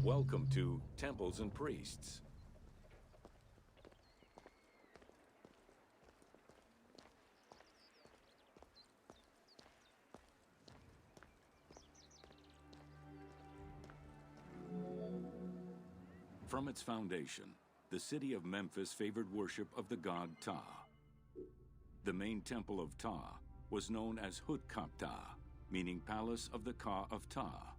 Welcome to Temples and Priests. From its foundation, the city of Memphis favored worship of the god Ptah. The main temple of Ptah was known as Hutkaptah, meaning Palace of the Ka of Ptah.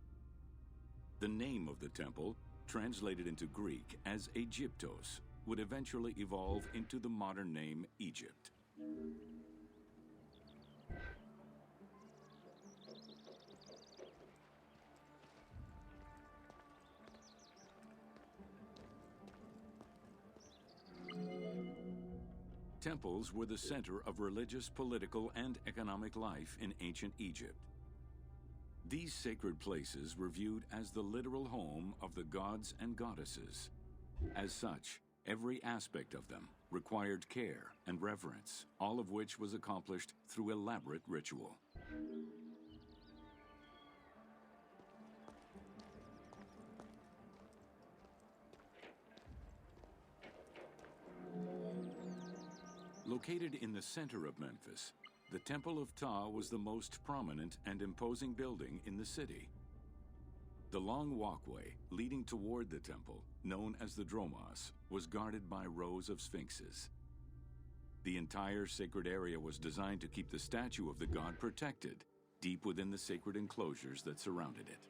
The name of the temple, translated into Greek as Aegyptos, would eventually evolve into the modern name Egypt. Temples were the center of religious, political, and economic life in ancient Egypt. These sacred places were viewed as the literal home of the gods and goddesses. As such, every aspect of them required care and reverence, all of which was accomplished through elaborate ritual. Located in the center of Memphis, the Temple of Ptah was the most prominent and imposing building in the city. The long walkway leading toward the temple, known as the Dromos, was guarded by rows of sphinxes. The entire sacred area was designed to keep the statue of the god protected, deep within the sacred enclosures that surrounded it.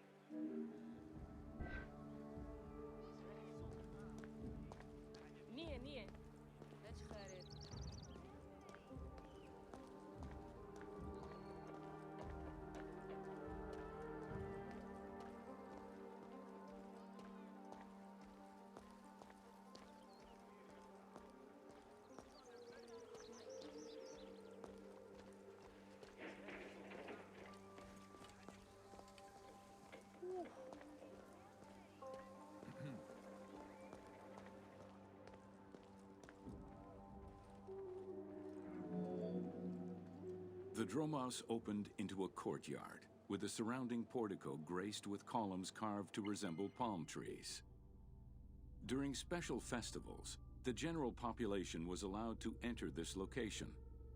The Dromos opened into a courtyard, with the surrounding portico graced with columns carved to resemble palm trees. During special festivals, the general population was allowed to enter this location,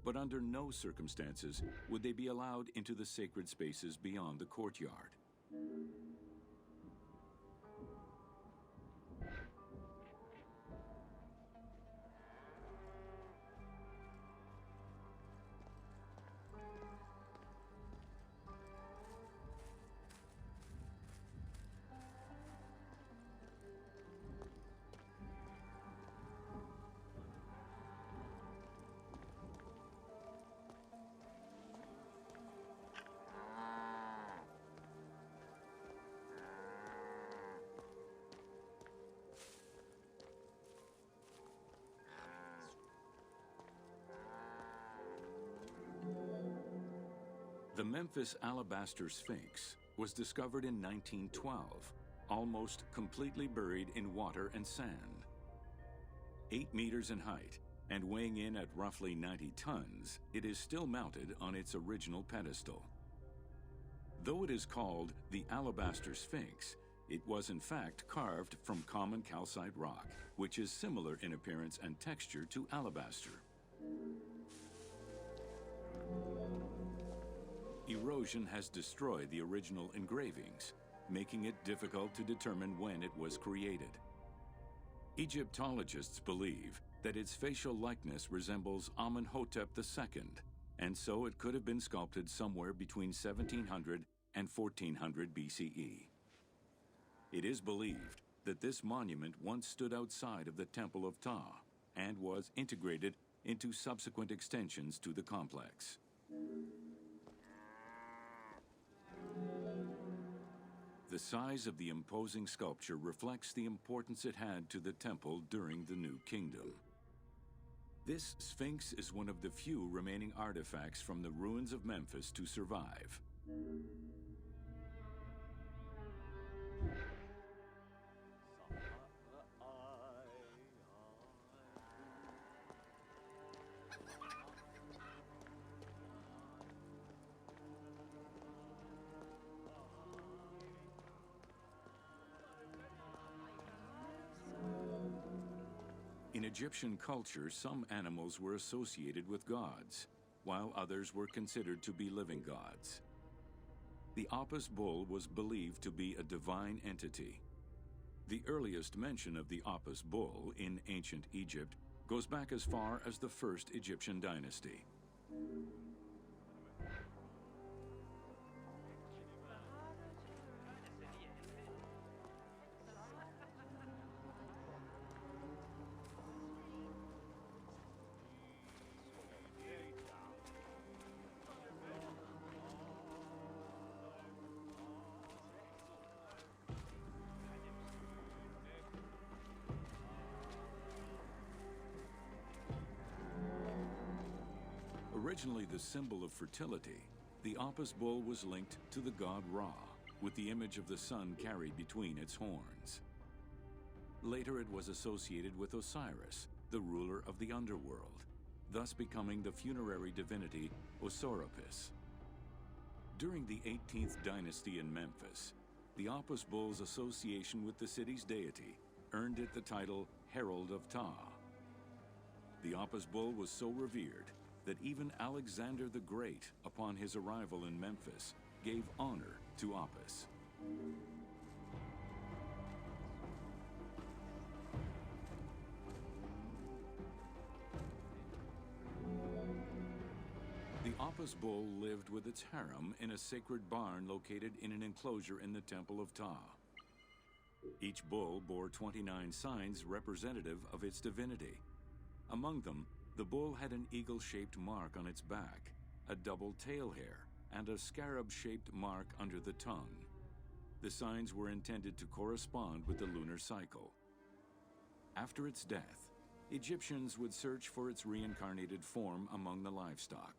but under no circumstances would they be allowed into the sacred spaces beyond the courtyard. The Memphis Alabaster Sphinx was discovered in 1912, almost completely buried in water and sand. 8 meters in height and weighing in at roughly 90 tons, it is still mounted on its original pedestal. Though it is called the Alabaster Sphinx, it was in fact carved from common calcite rock, which is similar in appearance and texture to alabaster. Erosion has destroyed the original engravings, making it difficult to determine when it was created. Egyptologists believe that its facial likeness resembles Amenhotep II, and so it could have been sculpted somewhere between 1700 and 1400 BCE. It is believed that this monument once stood outside of the Temple of Ptah and was integrated into subsequent extensions to the complex. The size of the imposing sculpture reflects the importance it had to the temple during the New Kingdom. This Sphinx is one of the few remaining artifacts from the ruins of Memphis to survive. In Egyptian culture, some animals were associated with gods, while others were considered to be living gods. The Apis bull was believed to be a divine entity. The earliest mention of the Apis bull in ancient Egypt goes back as far as the first Egyptian dynasty. Originally the symbol of fertility, the Apis bull was linked to the god Ra, with the image of the sun carried between its horns. Later it was associated with Osiris, the ruler of the underworld, thus becoming the funerary divinity Osiropis. During the 18th dynasty in Memphis, the Apis bull's association with the city's deity earned it the title Herald of Ptah. The Apis bull was so revered that even Alexander the Great, upon his arrival in Memphis, gave honor to Apis. The Apis bull lived with its harem in a sacred barn located in an enclosure in the Temple of Ptah. Each bull bore 29 signs representative of its divinity. Among them, the bull had an eagle-shaped mark on its back, a double tail hair, and a scarab-shaped mark under the tongue. The signs were intended to correspond with the lunar cycle. After its death, Egyptians would search for its reincarnated form among the livestock.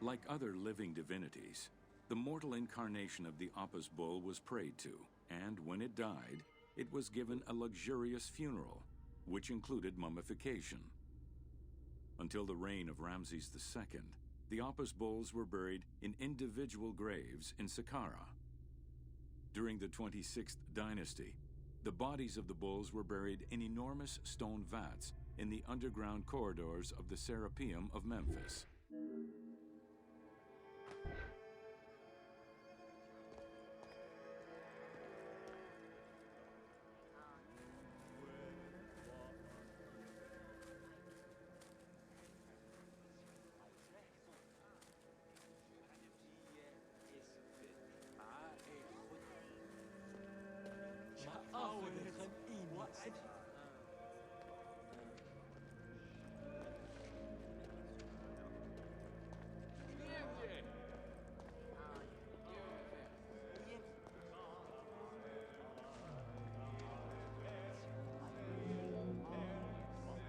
Like other living divinities, the mortal incarnation of the Apis bull was prayed to, and when it died, it was given a luxurious funeral, which included mummification. Until the reign of Ramses II, the Apis bulls were buried in individual graves in Saqqara. During the 26th dynasty, the bodies of the bulls were buried in enormous stone vats in the underground corridors of the Serapeum of Memphis.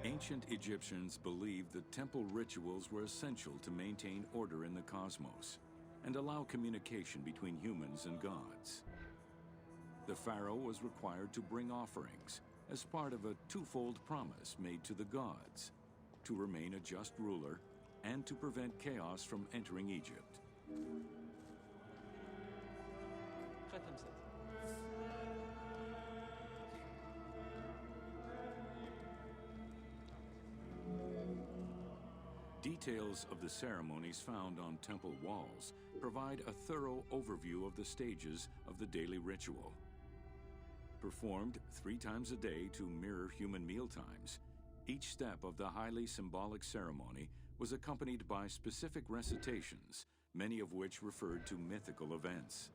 Ancient Egyptians believed that temple rituals were essential to maintain order in the cosmos and allow communication between humans and gods. The pharaoh was required to bring offerings as part of a twofold promise made to the gods: to remain a just ruler and to prevent chaos from entering Egypt. Details of the ceremonies found on temple walls provide a thorough overview of the stages of the daily ritual. Performed 3 times a day to mirror human mealtimes, Each step of the highly symbolic ceremony was accompanied by specific recitations, many of which referred to mythical events.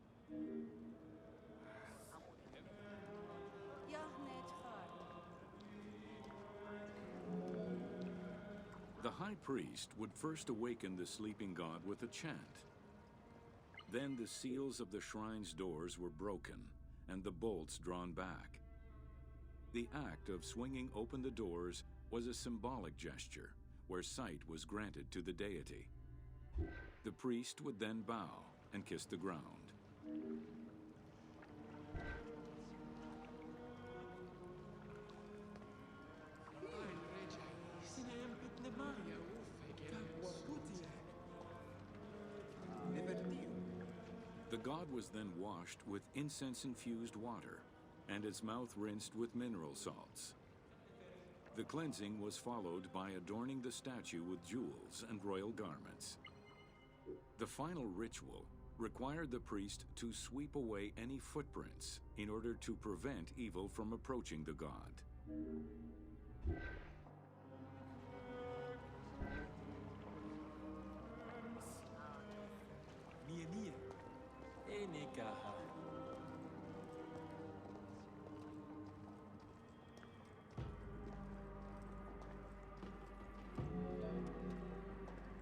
The high priest would first awaken the sleeping god with a chant. Then the seals of the shrine's doors were broken and the bolts drawn back. The act of swinging open the doors was a symbolic gesture where sight was granted to the deity. The priest would then bow and kiss the ground. The god was then washed with incense-infused water and its mouth rinsed with mineral salts. The cleansing was followed by adorning the statue with jewels and royal garments. The final ritual required the priest to sweep away any footprints in order to prevent evil from approaching the god.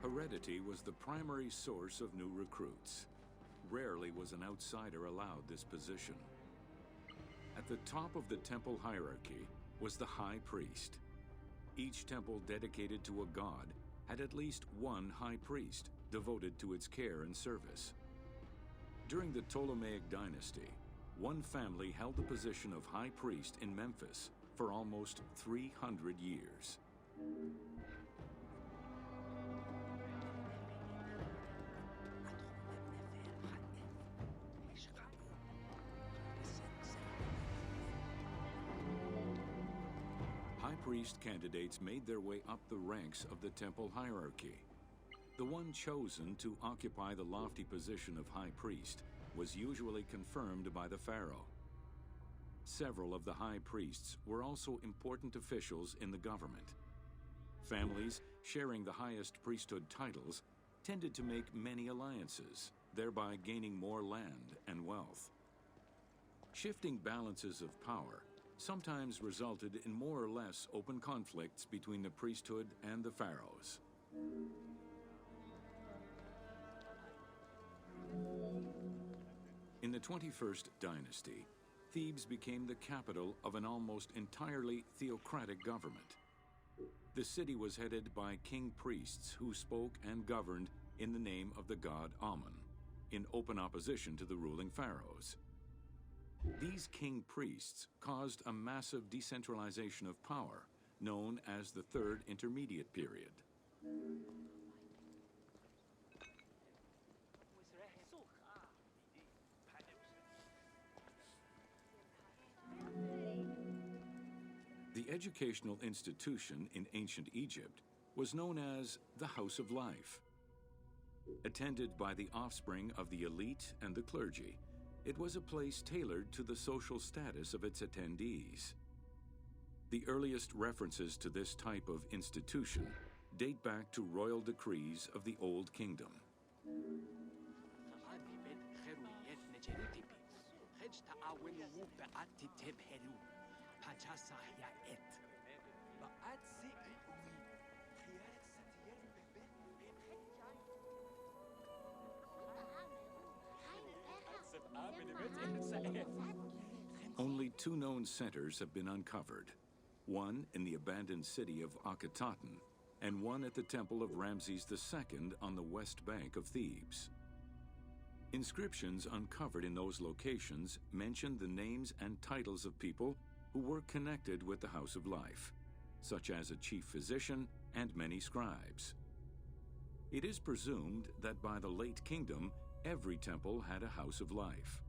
Heredity was the primary source of new recruits. Rarely was an outsider allowed this position. At the top of the temple hierarchy was the high priest. Each temple dedicated to a god had at least one high priest devoted to its care and service. During the Ptolemaic dynasty, one family held the position of high priest in Memphis for almost 300 years. High priest candidates made their way up the ranks of the temple hierarchy. The one chosen to occupy the lofty position of high priest was usually confirmed by the pharaoh. Several of the high priests were also important officials in the government. Families sharing the highest priesthood titles tended to make many alliances, thereby gaining more land and wealth. Shifting balances of power sometimes resulted in more or less open conflicts between the priesthood and the pharaohs. In the 21st dynasty, Thebes became the capital of an almost entirely theocratic government. The city was headed by king priests who spoke and governed in the name of the god Amun, in open opposition to the ruling pharaohs. These king priests caused a massive decentralization of power, known as the Third Intermediate Period. The educational institution in ancient Egypt was known as the House of Life. Attended by the offspring of the elite and the clergy, it was a place tailored to the social status of its attendees. The earliest references to this type of institution date back to royal decrees of the Old Kingdom. Only two known centers have been uncovered, one in the abandoned city of Akhetaten and one at the temple of Ramses II on the west bank of Thebes. Inscriptions uncovered in those locations mention the names and titles of people who were connected with the House of Life, such as a chief physician and many scribes. It is presumed that by the late kingdom, every temple had a House of Life.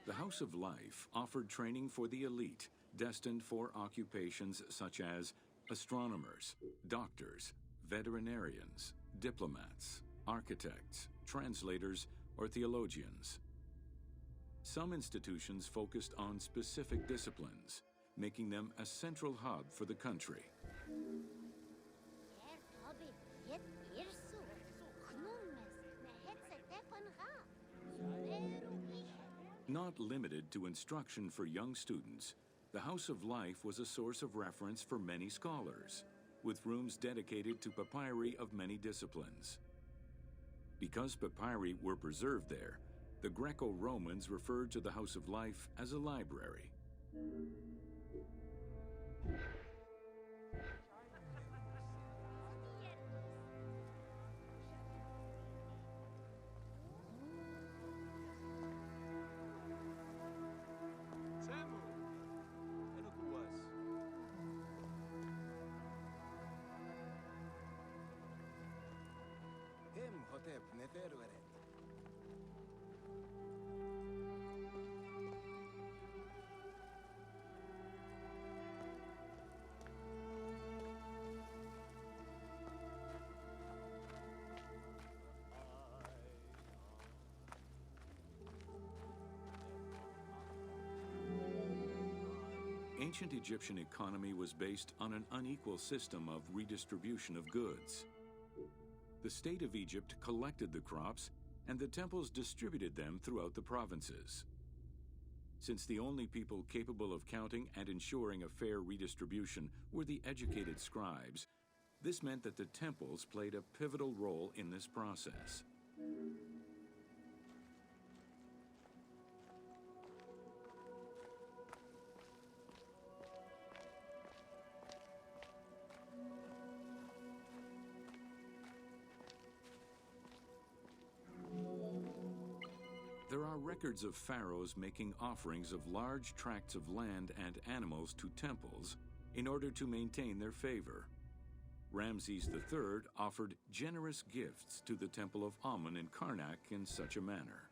The House of Life offered training for the elite, destined for occupations such as astronomers, doctors, veterinarians, diplomats, architects, translators, or theologians. Some institutions focused on specific disciplines, making them a central hub for the country. Not limited to instruction for young students, the House of Life was a source of reference for many scholars, with rooms dedicated to papyri of many disciplines. Because papyri were preserved there, the Greco-Romans referred to the House of Life as a library. Ancient Egyptian economy was based on an unequal system of redistribution of goods. The state of Egypt collected the crops, and the temples distributed them throughout the provinces. Since the only people capable of counting and ensuring a fair redistribution were the educated scribes, this meant that the temples played a pivotal role in this process. There are records of pharaohs making offerings of large tracts of land and animals to temples in order to maintain their favor. Ramses III offered generous gifts to the temple of Amun in Karnak in such a manner.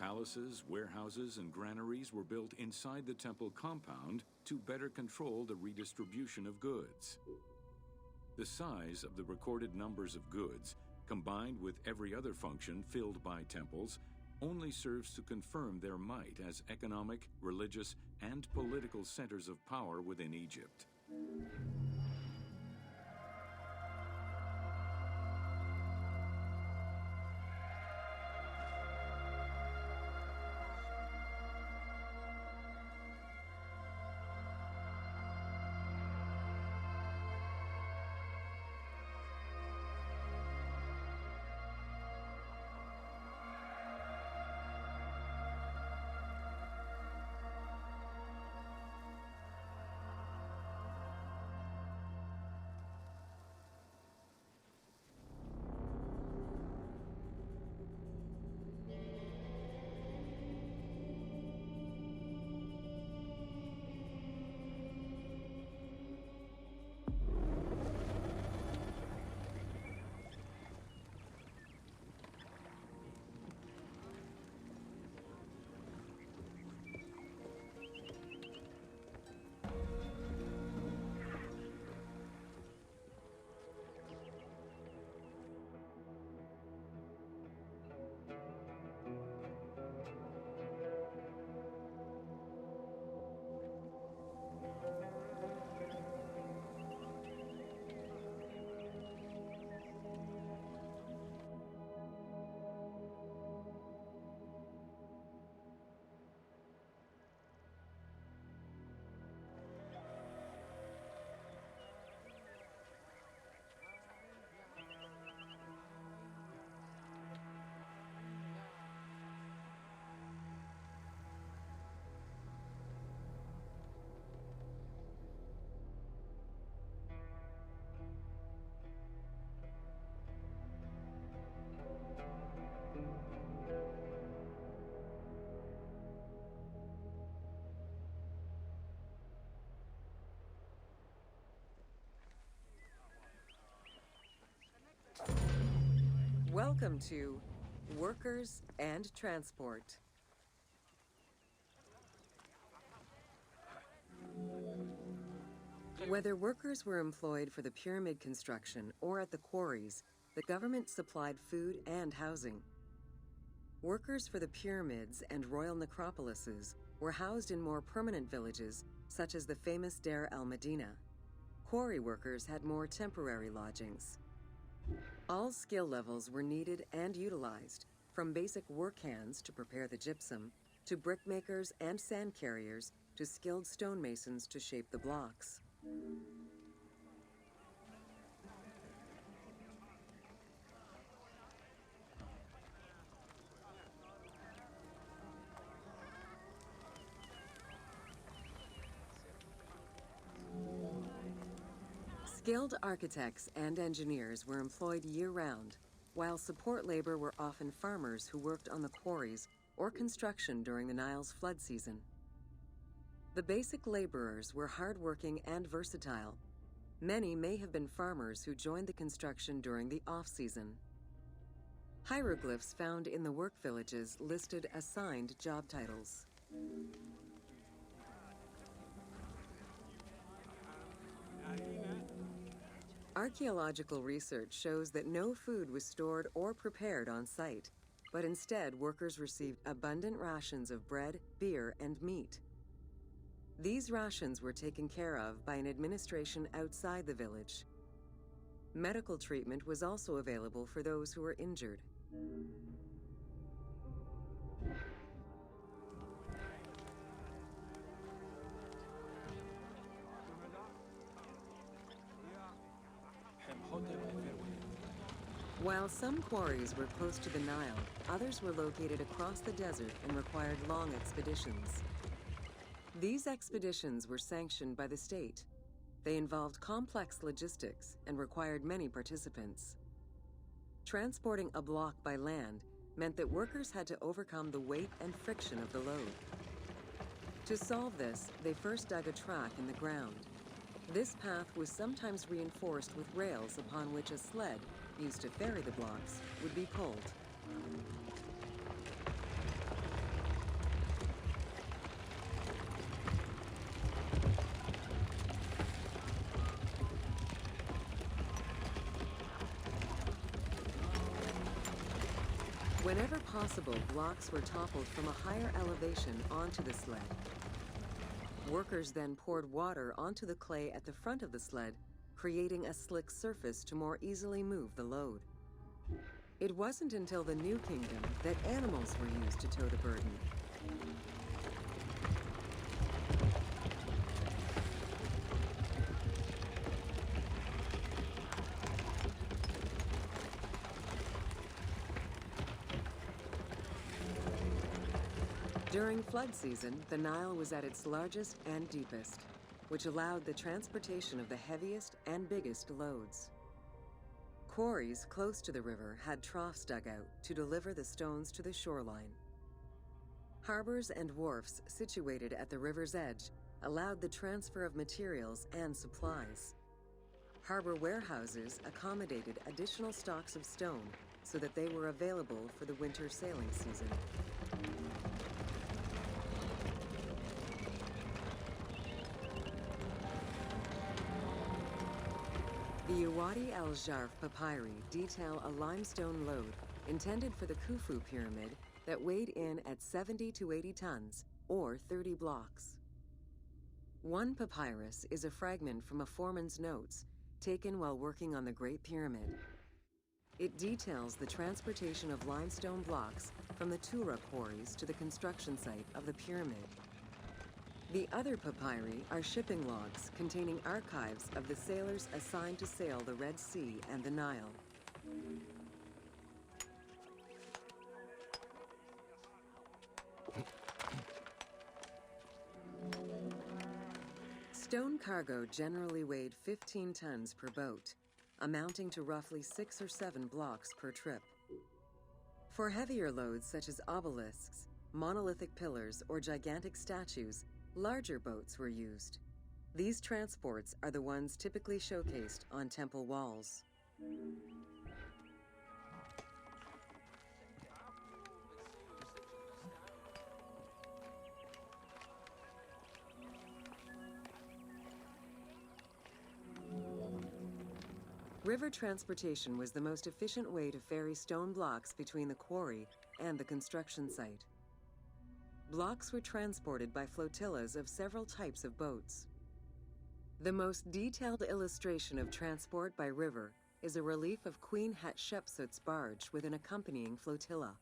Palaces, warehouses, and granaries were built inside the temple compound to better control the redistribution of goods. The size of the recorded numbers of goods, combined with every other function filled by temples, only serves to confirm their might as economic, religious, and political centers of power within Egypt. Welcome to Workers and Transport. Whether workers were employed for the pyramid construction or at the quarries, the government supplied food and housing. Workers for the pyramids and royal necropolises were housed in more permanent villages, such as the famous Deir el-Medina. Quarry workers had more temporary lodgings. All skill levels were needed and utilized, from basic work hands to prepare the gypsum, to brickmakers and sand carriers, to skilled stonemasons to shape the blocks. Skilled architects and engineers were employed year-round, while support labor were often farmers who worked on the quarries or construction during the Nile's flood season. The basic laborers were hardworking and versatile. Many may have been farmers who joined the construction during the off-season. Hieroglyphs found in the work villages listed assigned job titles. Archaeological research shows that no food was stored or prepared on site, but instead workers received abundant rations of bread, beer, and meat. These rations were taken care of by an administration outside the village. Medical treatment was also available for those who were injured. While some quarries were close to the Nile, others were located across the desert and required long expeditions. These expeditions were sanctioned by the state. They involved complex logistics and required many participants. Transporting a block by land meant that workers had to overcome the weight and friction of the load. To solve this, they first dug a track in the ground. This path was sometimes reinforced with rails upon which a sled, used to ferry the blocks, would be pulled. Whenever possible, blocks were toppled from a higher elevation onto the sled. Workers then poured water onto the clay at the front of the sled, creating a slick surface to more easily move the load. It wasn't until the New Kingdom that animals were used to tow the burden. During flood season, the Nile was at its largest and deepest, which allowed the transportation of the heaviest and biggest loads. Quarries close to the river had troughs dug out to deliver the stones to the shoreline. Harbors and wharfs situated at the river's edge allowed the transfer of materials and supplies. Harbor warehouses accommodated additional stocks of stone so that they were available for the winter sailing season. The Wadi al-Jarf papyri detail a limestone load intended for the Khufu pyramid that weighed in at 70 to 80 tons, or 30 blocks. One papyrus is a fragment from a foreman's notes taken while working on the Great Pyramid. It details the transportation of limestone blocks from the Tura quarries to the construction site of the pyramid. The other papyri are shipping logs containing archives of the sailors assigned to sail the Red Sea and the Nile. Stone cargo generally weighed 15 tons per boat, amounting to roughly 6 or 7 blocks per trip. For heavier loads such as obelisks, monolithic pillars, or gigantic statues, larger boats were used. These transports are the ones typically showcased on temple walls. River transportation was the most efficient way to ferry stone blocks between the quarry and the construction site. Blocks were transported by flotillas of several types of boats. The most detailed illustration of transport by river is a relief of Queen Hatshepsut's barge with an accompanying flotilla.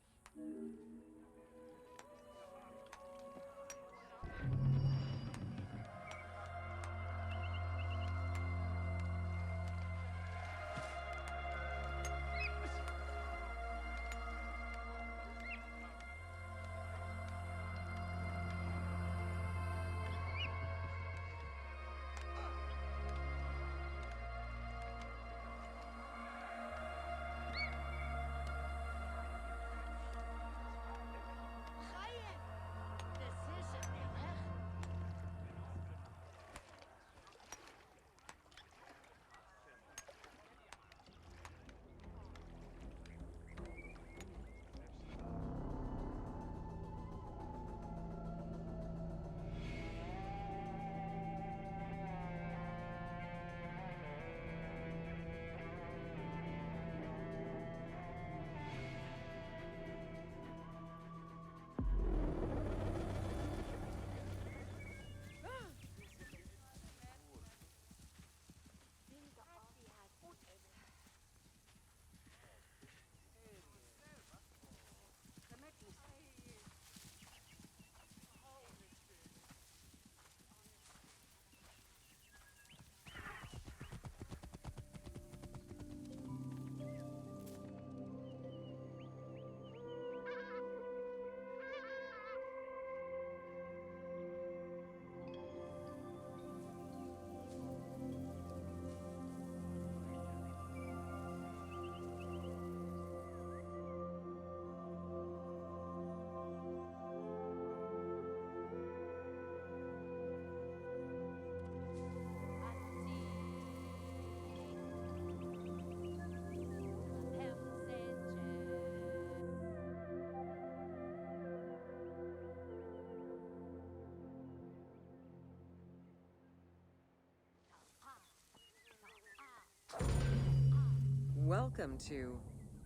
Welcome to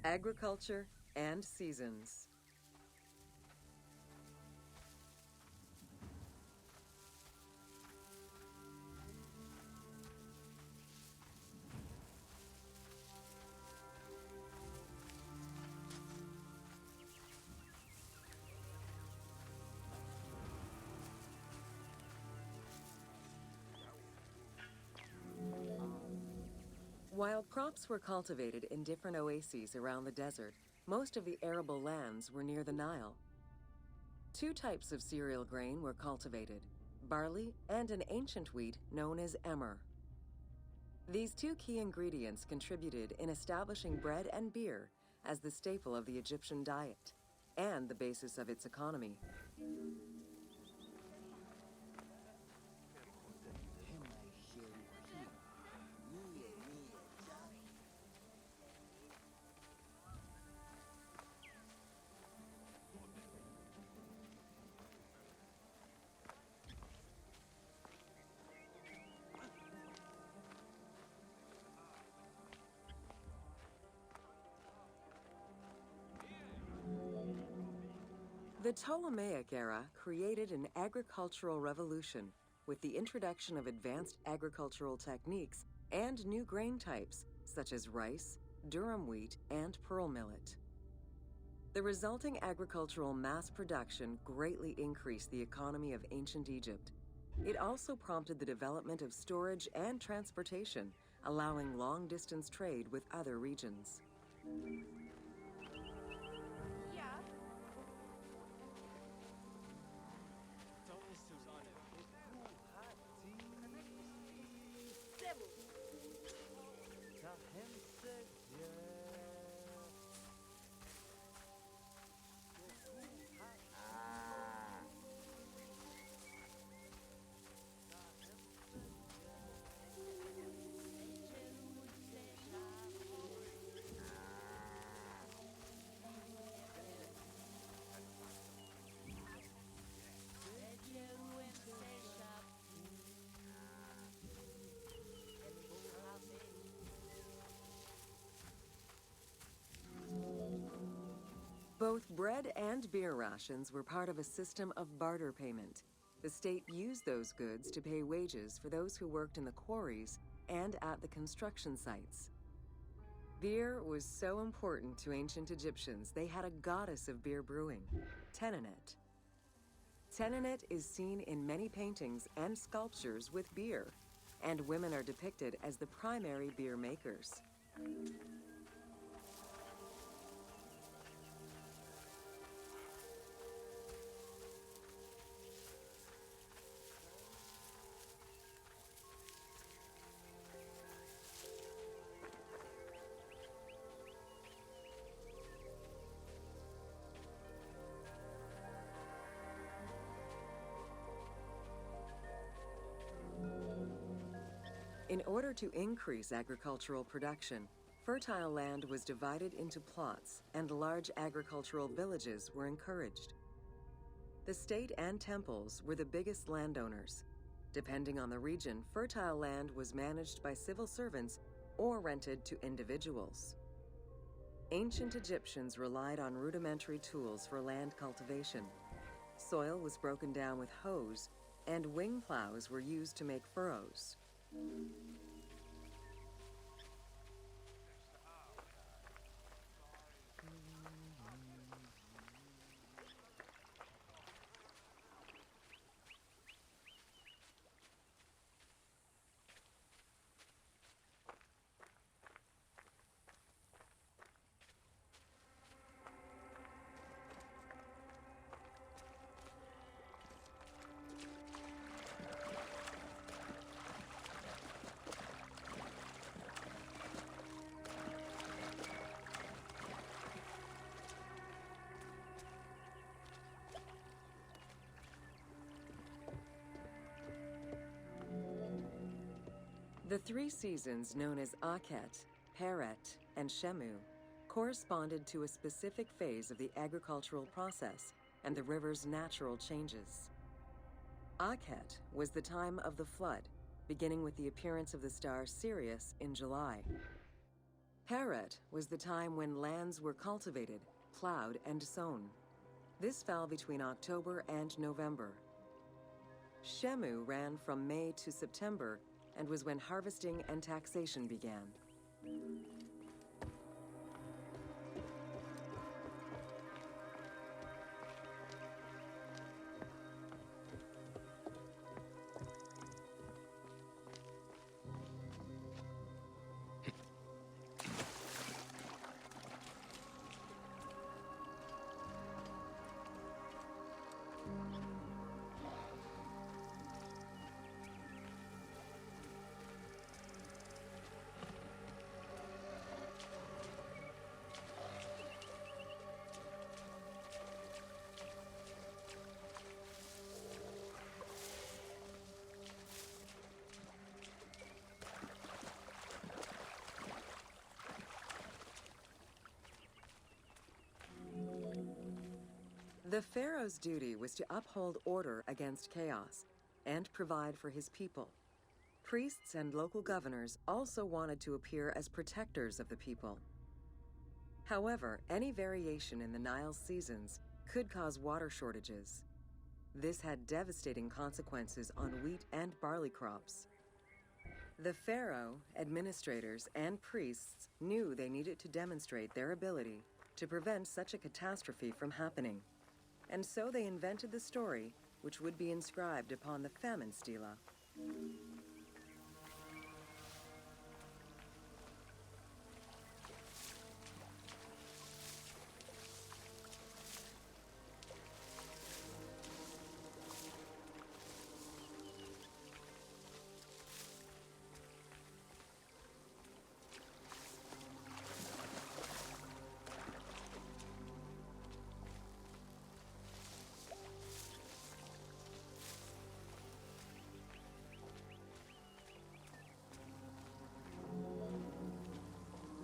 Agriculture and Seasons. While crops were cultivated in different oases around the desert, most of the arable lands were near the Nile. Two types of cereal grain were cultivated, barley and an ancient wheat known as emmer. These two key ingredients contributed in establishing bread and beer as the staple of the Egyptian diet and the basis of its economy. The Ptolemaic era created an agricultural revolution with the introduction of advanced agricultural techniques and new grain types such as rice, durum wheat, and pearl millet. The resulting agricultural mass production greatly increased the economy of ancient Egypt. It also prompted the development of storage and transportation, allowing long-distance trade with other regions. Both bread and beer rations were part of a system of barter payment. The state used those goods to pay wages for those who worked in the quarries and at the construction sites. Beer was so important to ancient Egyptians, they had a goddess of beer brewing, Tenenet. Tenenet is seen in many paintings and sculptures with beer, and women are depicted as the primary beer makers. In order to increase agricultural production, fertile land was divided into plots and large agricultural villages were encouraged. The state and temples were the biggest landowners. Depending on the region, fertile land was managed by civil servants or rented to individuals. Ancient Egyptians relied on rudimentary tools for land cultivation. Soil was broken down with hoes, and wing plows were used to make furrows. The three seasons known as Akhet, Peret, and Shemu corresponded to a specific phase of the agricultural process and the river's natural changes. Akhet was the time of the flood, beginning with the appearance of the star Sirius in July. Peret was the time when lands were cultivated, plowed, and sown. This fell between October and November. Shemu ran from May to September and was when harvesting and taxation began. The pharaoh's duty was to uphold order against chaos and provide for his people. Priests and local governors also wanted to appear as protectors of the people. However, any variation in the Nile's seasons could cause water shortages. This had devastating consequences on wheat and barley crops. The pharaoh, administrators, and priests knew they needed to demonstrate their ability to prevent such a catastrophe from happening. And so they invented the story, which would be inscribed upon the famine stela.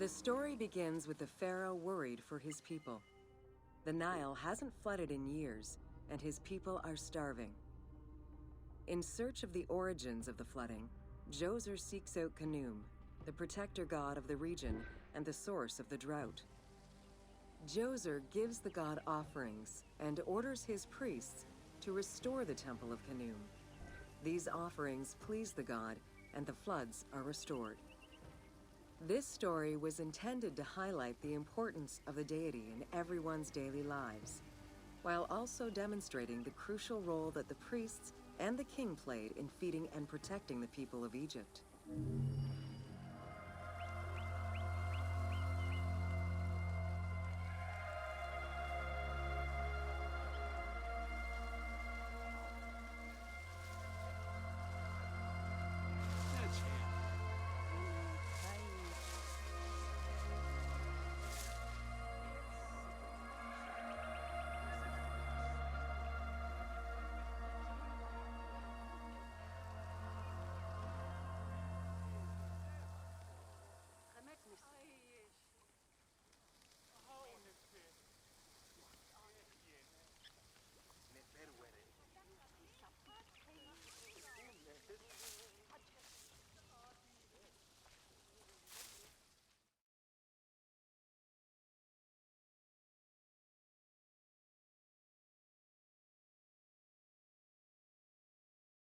The story begins with the pharaoh worried for his people. The Nile hasn't flooded in years, and his people are starving. In search of the origins of the flooding, Djoser seeks out Khnum, the protector god of the region and the source of the drought. Djoser gives the god offerings and orders his priests to restore the Temple of Khnum. These offerings please the god, and the floods are restored. This story was intended to highlight the importance of the deity in everyone's daily lives, while also demonstrating the crucial role that the priests and the king played in feeding and protecting the people of Egypt.